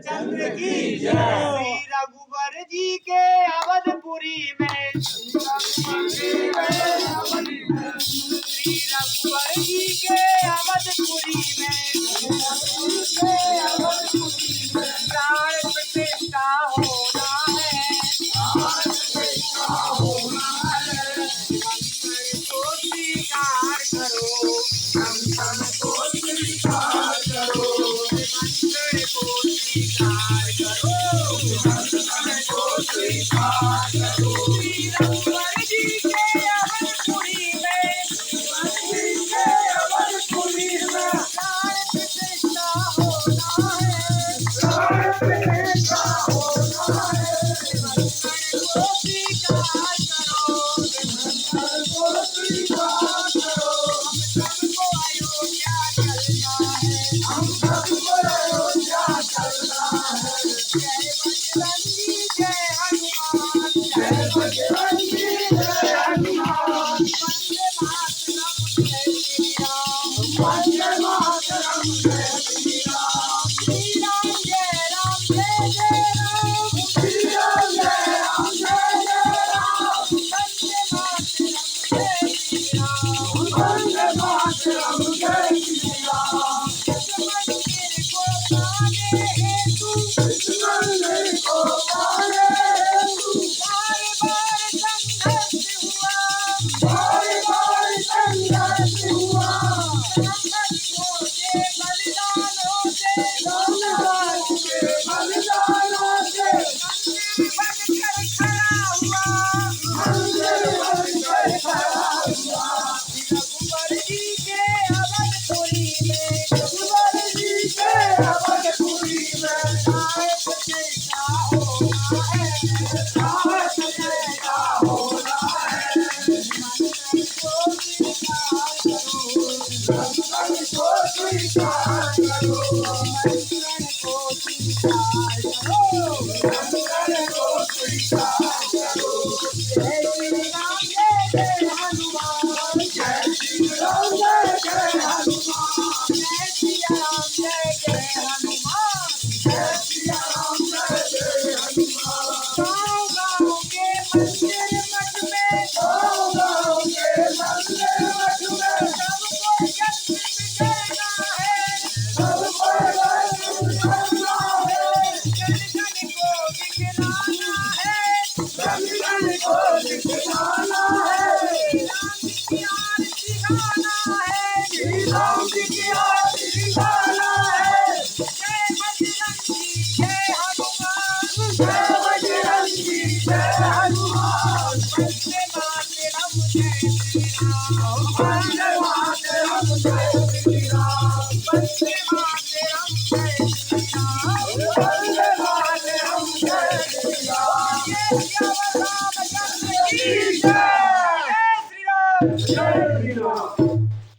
रामचंद्र की जय। श्री रघुवर जी के अवधपुरी में, श्री रघुवर जी के अवधपुरी में प्राण प्रतिष्ठा होना है। को स्वीकार करो, मंत्र को स्वीकार करो, मंत्र को स्वीकार करो, मंत्र को स्वीकार करो। श्री रघुवर जी के अवधपुरी में, प्राण प्रतिष्ठा होना है, प्राण प्रतिष्ठा होना है। मंत्र को स्वीकार करो, सबको अयोध्या चलना है, हम सबको अयोध्या चलना है। जय बजरंगी जय हनुमान, जय बजरंगी जय हनुमान। वंदे मातरम जय श्री राम, वंदे मातरम जय श्री राम। श्री राम जय राम जय जय राम, श्री राम जय राम जय जय राम। वंदे मातरम जय श्री राम, वंदे मातरम जय श्री राम। इस मंदिर को पाने हेतु, इस मंदिर को पाने हेतु बार बार संघर्ष हुआ, बार बार संघर्ष हुआ। रामभक्तों के बलिदानों से, रामभक्तों के बलिदानों से मंदिर बनकर खड़ा हुआ, मंदिर बनकर खड़ा हुआ। रघुवर जी के अवधपुरी में, रघुवर जी के अवधपुरी में प्राण प्रतिष्ठा होना है, प्राण प्रतिष्ठा होना है। मंत्र को स्वीकार करो, मंत्र को स्वीकार करो, मंत्र को स्वीकार करो, मंत्र को स्वीकार करो। जय श्री राम जय जय हनुमान, जय श्री राम जय जय हनुमान। जय श्री राम जय जय हनुमान, जय श्री राम जय जय हनुमान। गाँव गाँव के मंदिर मठ में, गाँव गाँव के मंदिर मठ में सबको जन्म बिखरना है, सबको जन्म बिखरना है। जन जन को दिखलाना है, जन जन को दिखलाना है। राम जी की आरती गाना है, श्री राम जी की आरती गाना है। जय बजरंगी जय हनुमान, जय बजरंगी जय हनुमान। वंदे मातरम जय श्री राम, वंदे मातरम जय श्री राम। वंदे मातरम जय श्री राम, वंदे मातरम जय श्री राम।